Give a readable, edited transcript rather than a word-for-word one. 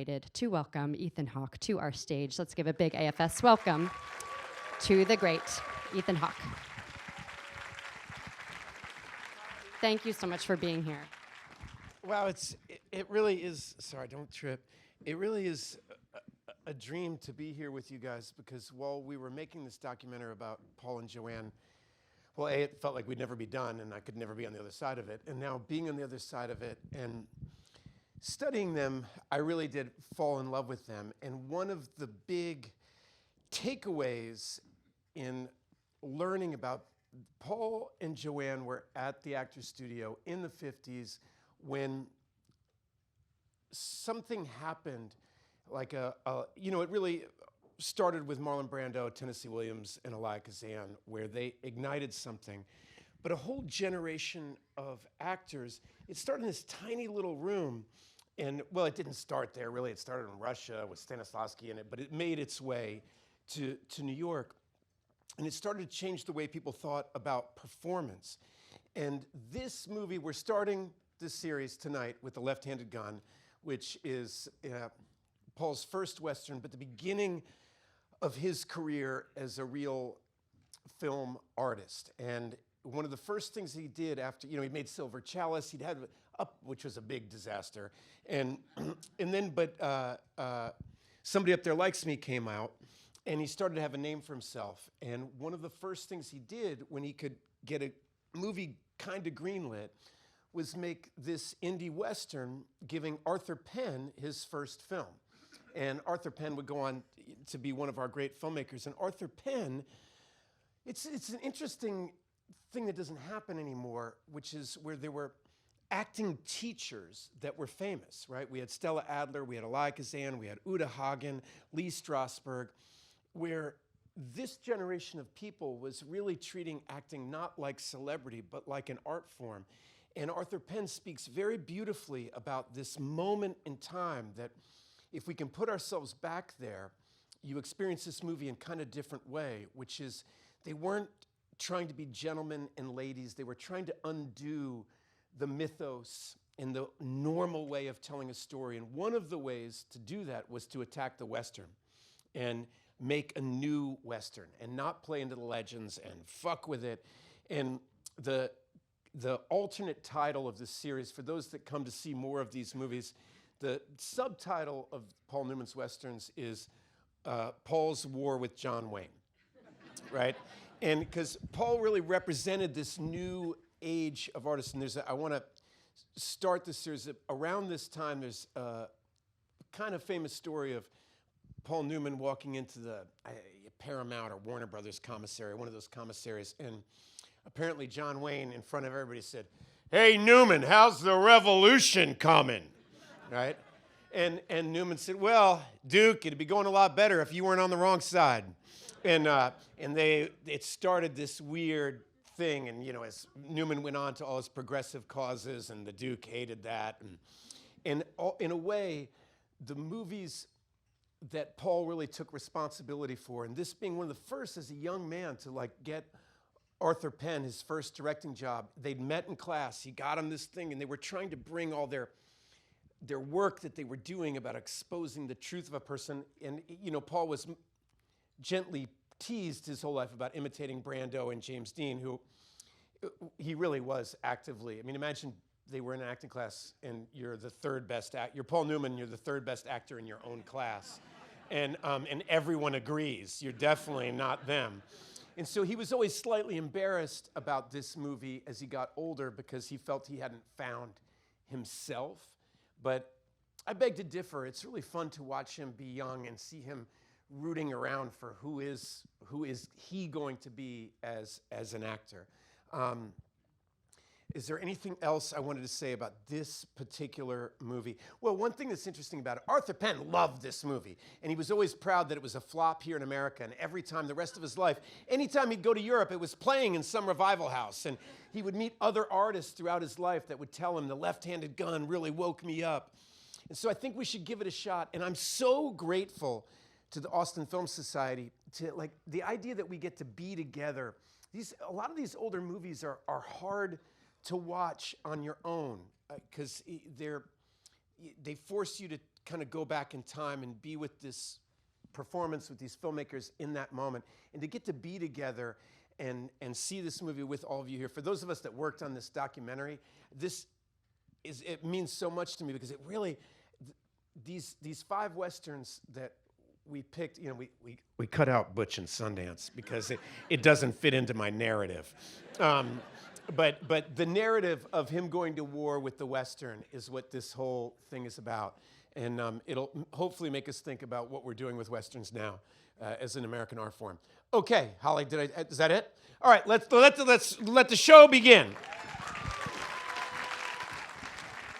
delighted to welcome Ethan Hawke to our stage. Let's give a big AFS welcome to the great Ethan Hawke. Thank you so much for being here. Wow, it really is, sorry, don't trip. It really is a dream to be here with you guys, because while we were making this documentary about Paul and Joanne, well, it felt like we'd never be done and I could never be on the other side of it. And now being on the other side of it and studying them, I really did fall in love with them. And one of the big takeaways in learning about Paul and Joanne were at the Actors Studio in the 50s when something happened, like it really started with Marlon Brando, Tennessee Williams, and Elia Kazan, where they ignited something. But a whole generation of actors, it started in this tiny little room. And, well, it didn't start there, really. It started in Russia with Stanislavski in it, but it made its way to New York. And it started to change the way people thought about performance. And this movie, we're starting this series tonight with The Left-Handed Gun, which is Paul's first Western, but the beginning of his career as a real film artist. And one of the first things he did after, he made Silver Chalice, he'd had Up, which was a big disaster. And then Somebody Up There Likes Me came out, and he started to have a name for himself. And one of the first things he did when he could get a movie kind of greenlit was make this indie Western giving Arthur Penn his first film. And Arthur Penn would go on to be one of our great filmmakers. And Arthur Penn, it's an interesting thing that doesn't happen anymore, which is where there were acting teachers that were famous, right? We had Stella Adler, we had Elia Kazan, we had Uta Hagen, Lee Strasberg, where this generation of people was really treating acting not like celebrity, but like an art form. And Arthur Penn speaks very beautifully about this moment in time that if we can put ourselves back there, you experience this movie in kind of different way, which is they weren't trying to be gentlemen and ladies. They were trying to undo the mythos and the normal way of telling a story. And one of the ways to do that was to attack the Western and make a new Western and not play into the legends and fuck with it. And the alternate title of this series, for those that come to see more of these movies, the subtitle of Paul Newman's Westerns is Paul's War with John Wayne, right? And because Paul really represented this new age of artists, and I want to start this series. Around this time, there's a kind of famous story of Paul Newman walking into the Paramount or Warner Brothers commissary, one of those commissaries, and apparently John Wayne in front of everybody said, "Hey Newman, how's the revolution coming?" Right? And Newman said, "Well, Duke, it'd be going a lot better if you weren't on the wrong side." And it started this weird thing, and as Newman went on to all his progressive causes, and the Duke hated that, and in a way, the movies that Paul really took responsibility for, and this being one of the first as a young man to get Arthur Penn his first directing job. They'd met in class, he got him this thing, and they were trying to bring all their work that they were doing about exposing the truth of a person. And Paul was gently teased his whole life about imitating Brando and James Dean, who he really was actively. I mean, imagine they were in an acting class and you're the third best actor. You're Paul Newman, you're the third best actor in your own class. And everyone agrees, you're definitely not them. And so he was always slightly embarrassed about this movie as he got older because he felt he hadn't found himself. But I beg to differ. It's really fun to watch him be young and see him rooting around for who is he going to be as an actor. Is there anything else I wanted to say about this particular movie? Well, one thing that's interesting about it, Arthur Penn loved this movie, and he was always proud that it was a flop here in America, and every time, the rest of his life, anytime he'd go to Europe, it was playing in some revival house, and he would meet other artists throughout his life that would tell him, "The Left-Handed Gun really woke me up." And so I think we should give it a shot, and I'm so grateful to the Austin Film Society to the idea that we get to be together. A lot of these older movies are hard to watch on your own because they force you to kind of go back in time and be with this performance with these filmmakers in that moment, and to get to be together and see this movie with all of you here. For those of us that worked on this documentary, it means so much to me, because it really, these 5 Westerns that we picked, you know, we cut out Butch and Sundance because it doesn't fit into my narrative. But the narrative of him going to war with the Western is what this whole thing is about. And it'll hopefully make us think about what we're doing with Westerns now as an American art form. Okay, Holly, is that it? All right, let's let the show begin.